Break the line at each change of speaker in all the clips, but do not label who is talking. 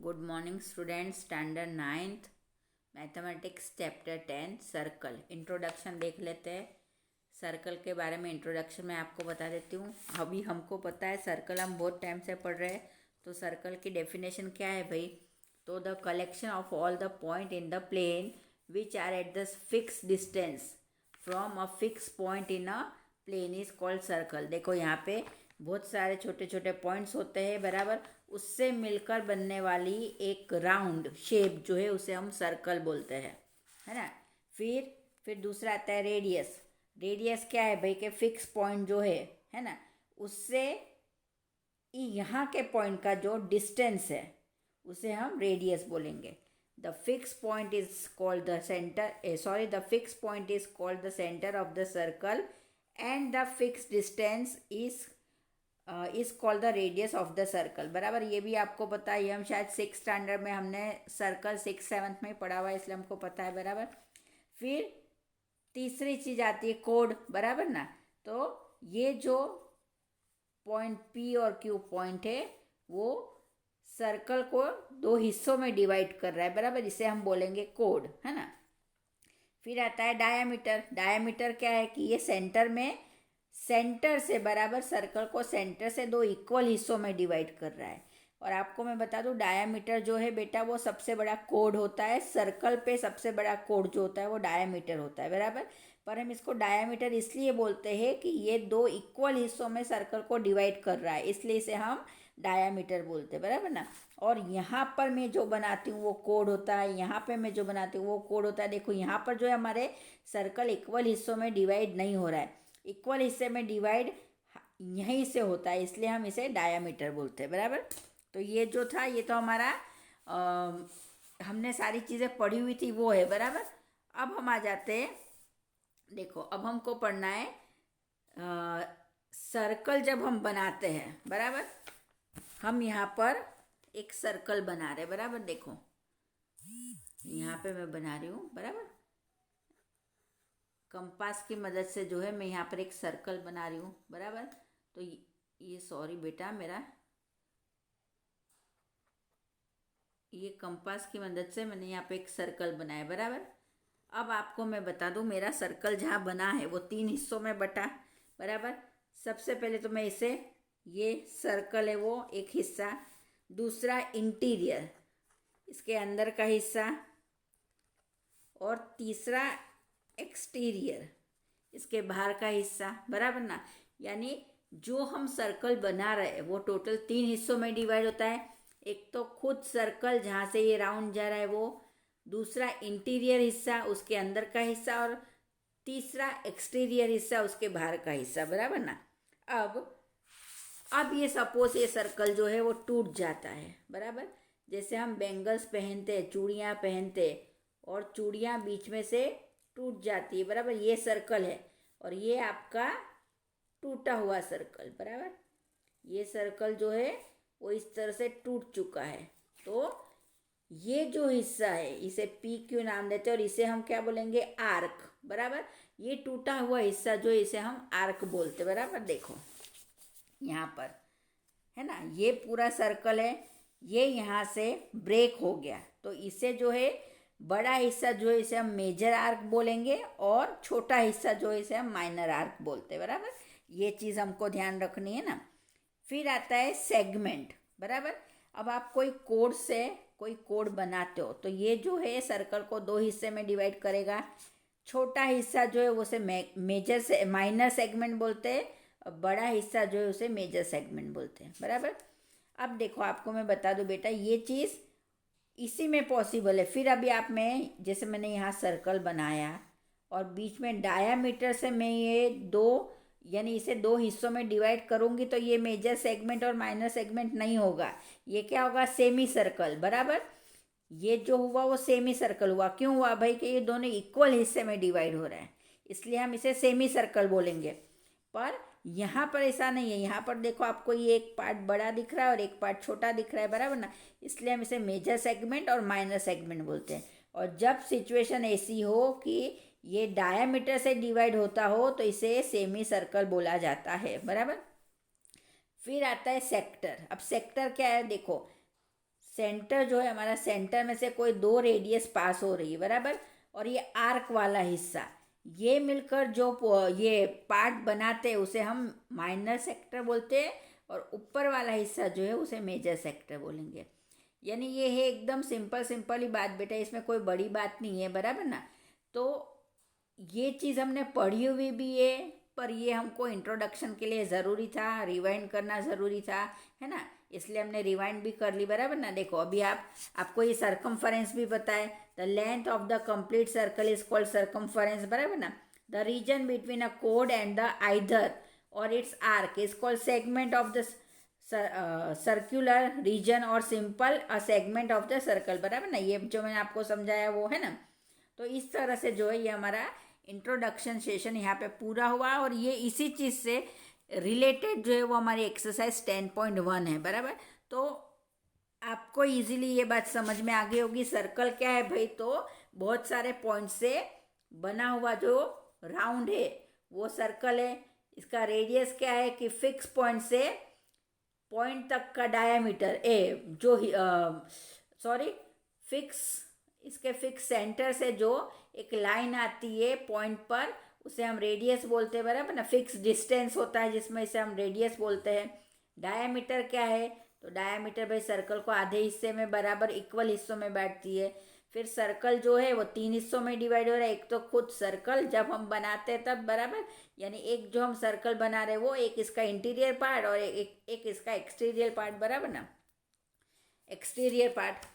Good morning student, standard 9th mathematics chapter 10 circle. Introduction देख लेते हैं। सर्कल के बारे में इंट्रोडक्शन में आपको बता देती हूँ। अभी हमको पता है सर्कल हम बहुत टाइम से पढ़ रहे हैं, तो सर्कल की डेफिनेशन क्या है भाई? तो the collection of all the point in the plane which are at the fix distance from a fix point in a plane is called circle. देखो यहाँ पे बहुत सारे छोटे छोटे पॉइंट्स होते हैं, बराबर। उससे मिलकर बनने वाली एक राउंड शेप जो है उसे हम सर्कल बोलते हैं, है ना। फिर दूसरा आता है रेडियस। रेडियस क्या है भाई? के फिक्स पॉइंट जो है ना, उससे यहाँ के पॉइंट का जो डिस्टेंस है उसे हम रेडियस बोलेंगे। The fix point is called the centre, the fix point is called the centre of the circle and the fix distance is called the radius of the circle, बराबर। ये भी आपको पता है, ये हम शायद 6th स्टैंडर्ड में हमने सर्कल 6th-7th में पढ़ा हुआ है, इसलिए हमको पता है, बराबर। फिर तीसरी चीज आती है कोड, बराबर ना। तो ये जो पॉइंट पी और क्यू पॉइंट है वो सर्कल को दो हिस्सों में डिवाइड कर रहा है, बराबर। इसे हम बोलेंगे कोड, है ना। फिर आता है डायामीटर। डायामीटर क्या है कि ये सेंटर से, बराबर, सर्कल को सेंटर से दो इक्वल हिस्सों में डिवाइड कर रहा है। और आपको मैं बता दूं, डायामीटर जो है बेटा वो सबसे बड़ा कोड होता है। सर्कल पे सबसे बड़ा कोड जो होता है वो डायामीटर होता है, बराबर। पर हम इसको डायामीटर इसलिए बोलते हैं कि ये दो इक्वल हिस्सों में सर्कल को डिवाइड कर रहा है, इसलिए इसे हम डायामीटर बोलते हैं, बराबर ना। और यहाँ पर मैं जो बनाती हूँ वो कोड होता है, यहाँ पे मैं जो बनाती हूँ वो कोड होता है। देखो यहाँ पर जो है हमारे सर्कल इक्वल हिस्सों में डिवाइड नहीं हो रहा है, इक्वल हिस्से में डिवाइड यहीं से होता है, इसलिए हम इसे डायामीटर बोलते हैं, बराबर। तो ये जो था ये तो हमारा हमने सारी चीज़ें पढ़ी हुई थी वो है, बराबर। अब हम आ जाते हैं, देखो अब हमको पढ़ना है सर्कल जब हम बनाते हैं, बराबर। हम यहाँ पर एक सर्कल बना रहे, बराबर। देखो यहाँ पे मैं बना रही हूँ, बराबर। कंपास की मदद से जो है मैं यहाँ पर एक सर्कल बना रही हूँ, बराबर। तो ये सॉरी बेटा, मेरा ये कंपास की मदद से मैंने यहाँ पे एक सर्कल बनाया, बराबर। अब आपको मैं बता दूँ, मेरा सर्कल जहाँ बना है वो 3 हिस्सों में बटा, बराबर। सबसे पहले तो मैं इसे, ये सर्कल है वो एक हिस्सा, दूसरा इंटीरियर इसके अंदर का हिस्सा, और तीसरा एक्सटीरियर इसके बाहर का हिस्सा, बराबर ना। यानी जो हम सर्कल बना रहे हैं वो टोटल 3 हिस्सों में डिवाइड होता है। एक तो खुद सर्कल जहाँ से ये राउंड जा रहा है वो, दूसरा इंटीरियर हिस्सा उसके अंदर का हिस्सा, और तीसरा एक्सटीरियर हिस्सा उसके बाहर का हिस्सा, बराबर ना। अब ये सपोज ये सर्कल जो है वो टूट जाता है, बराबर। जैसे हम बैंगल्स पहनते हैं, चूड़ियाँ पहनते हैं, और चूड़ियाँ बीच में से टूट जाती है, बराबर। ये सर्कल है और ये आपका टूटा हुआ सर्कल, बराबर। ये सर्कल जो है वो इस तरह से टूट चुका है। तो ये जो हिस्सा है इसे पी क्यू नाम देते हैं और इसे हम क्या बोलेंगे? आर्क, बराबर। ये टूटा हुआ हिस्सा जो है इसे हम आर्क बोलते हैं, बराबर। देखो यहाँ पर है ना, ये पूरा सर्कल है, ये यहाँ से ब्रेक हो गया, तो इसे जो है बड़ा हिस्सा जो है इसे हम मेजर आर्क बोलेंगे, और छोटा हिस्सा जो है इसे हम माइनर आर्क बोलते हैं, बराबर। ये चीज़ हमको ध्यान रखनी है ना। फिर आता है सेगमेंट, बराबर। अब आप कोई कोड बनाते हो तो ये जो है सर्कल को 2 हिस्से में डिवाइड करेगा। छोटा हिस्सा जो है उसे माइनर सेगमेंट बोलते हैं, और बड़ा हिस्सा जो है उसे मेजर सेगमेंट बोलते हैं, बराबर। अब देखो आपको मैं बता दूं बेटा, ये चीज़ इसी में पॉसिबल है। फिर अभी आप में जैसे मैंने यहाँ सर्कल बनाया और बीच में डायामीटर से मैं ये यानी इसे 2 हिस्सों में डिवाइड करूँगी, तो ये मेजर सेगमेंट और माइनर सेगमेंट नहीं होगा, ये क्या होगा? सेमी सर्कल, बराबर। ये जो हुआ वो सेमी सर्कल हुआ। क्यों हुआ भाई? कि ये दोनों इक्वल हिस्से में डिवाइड हो रहे हैं, इसलिए हम इसे सेमी सर्कल बोलेंगे। पर यहाँ पर ऐसा नहीं है, यहाँ पर देखो आपको ये एक पार्ट बड़ा दिख रहा है और एक पार्ट छोटा दिख रहा है, बराबर ना। इसलिए हम इसे मेजर सेगमेंट और माइनर सेगमेंट बोलते हैं। और जब सिचुएशन ऐसी हो कि ये डायामीटर से डिवाइड होता हो तो इसे सेमी सर्कल बोला जाता है, बराबर। फिर आता है सेक्टर। अब सेक्टर क्या है? देखो सेंटर जो है हमारा, सेंटर में से कोई दो रेडियस पास हो रही है, बराबर, और ये आर्क वाला हिस्सा, ये मिलकर जो ये पार्ट बनाते हैं उसे हम माइनर सेक्टर बोलते हैं, और ऊपर वाला हिस्सा जो है उसे मेजर सेक्टर बोलेंगे। यानी ये है एकदम सिंपल सिंपल ही बात बेटा, इसमें कोई बड़ी बात नहीं है, बराबर ना। तो ये चीज़ हमने पढ़ी हुई भी है, पर ये हमको इंट्रोडक्शन के लिए ज़रूरी था, रिवाइंड करना ज़रूरी था, है ना, इसलिए हमने रिवाइंड भी कर ली, बराबर ना। देखो अभी आपको ये सरकमफरेंस भी पता है, the length of the complete circle is called circumference, बराबर ना। द रीजन बिटवीन अ कोड and the either or its arc is called segment of the circular region or simple a segment of the circle, बराबर ना। ये जो मैंने आपको समझाया वो है ना। तो इस तरह से जो है ये हमारा इंट्रोडक्शन सेशन यहाँ पे पूरा हुआ, और ये इसी चीज़ से रिलेटेड जो है वो हमारी एक्सरसाइज 10.1 है, बराबर। तो आपको इजीली ये बात समझ में आ गई होगी, सर्कल क्या है भाई, तो बहुत सारे पॉइंट से बना हुआ जो राउंड है वो सर्कल है। इसका रेडियस क्या है कि फिक्स पॉइंट से पॉइंट तक का डायामीटर इसके फिक्स सेंटर से जो एक लाइन आती है पॉइंट पर, उसे हम रेडियस बोलते हैं, बराबर ना। फिक्स डिस्टेंस होता है जिसमें इसे हम रेडियस बोलते हैं। डायामीटर क्या है, तो डायामीटर भाई सर्कल को आधे हिस्से में बराबर इक्वल हिस्सों में बांटती है। फिर सर्कल जो है वो 3 हिस्सों में डिवाइड हो रहा है। एक तो खुद सर्कल जब हम बनाते हैं तब, बराबर, यानी एक जो हम सर्कल बना रहे हैं वो एक इसका इंटीरियर पार्ट और एक इसका एक्सटीरियर पार्ट, बराबर ना, एक्सटीरियर पार्ट।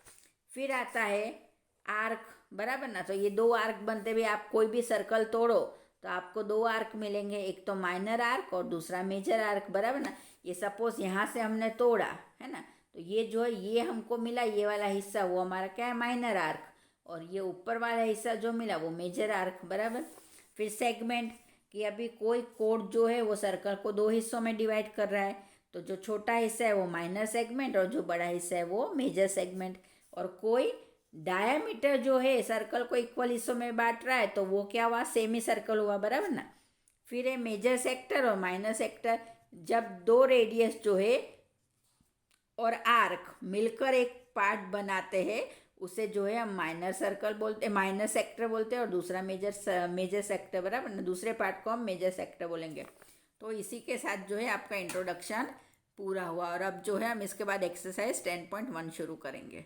फिर आता है आर्क, बराबर ना। तो ये दो आर्क बनते हुए, आप कोई भी सर्कल तोड़ो तो आपको दो आर्क मिलेंगे, एक तो माइनर आर्क और दूसरा मेजर आर्क, बराबर ना। ये सपोज यहाँ से हमने तोड़ा है ना, तो ये जो है ये हमको मिला, ये वाला हिस्सा वो हमारा क्या है, माइनर आर्क, और ये ऊपर वाला हिस्सा जो मिला वो मेजर आर्क, बराबर। फिर सेगमेंट, कि अभी कोई कोड जो है वो सर्कल को दो हिस्सों में डिवाइड कर रहा है, तो जो छोटा हिस्सा है वो माइनर सेगमेंट और जो बड़ा हिस्सा है वो मेजर सेगमेंट। और कोई डायामीटर जो है सर्कल को इक्वल हिस्सों में बांट रहा है तो वो क्या हुआ, सेमी सर्कल हुआ, बराबर ना। फिर है मेजर सेक्टर और माइनर सेक्टर, जब दो रेडियस जो है और आर्क मिलकर एक पार्ट बनाते हैं उसे जो है हम माइनर सर्कल बोलते, माइनर सेक्टर बोलते हैं, और दूसरा मेजर सेक्टर, बराबर ना। दूसरे पार्ट को हम मेजर सेक्टर बोलेंगे। तो इसी के साथ जो है आपका इंट्रोडक्शन पूरा हुआ, और अब जो है हम इसके बाद एक्सरसाइज 10.1 शुरू करेंगे।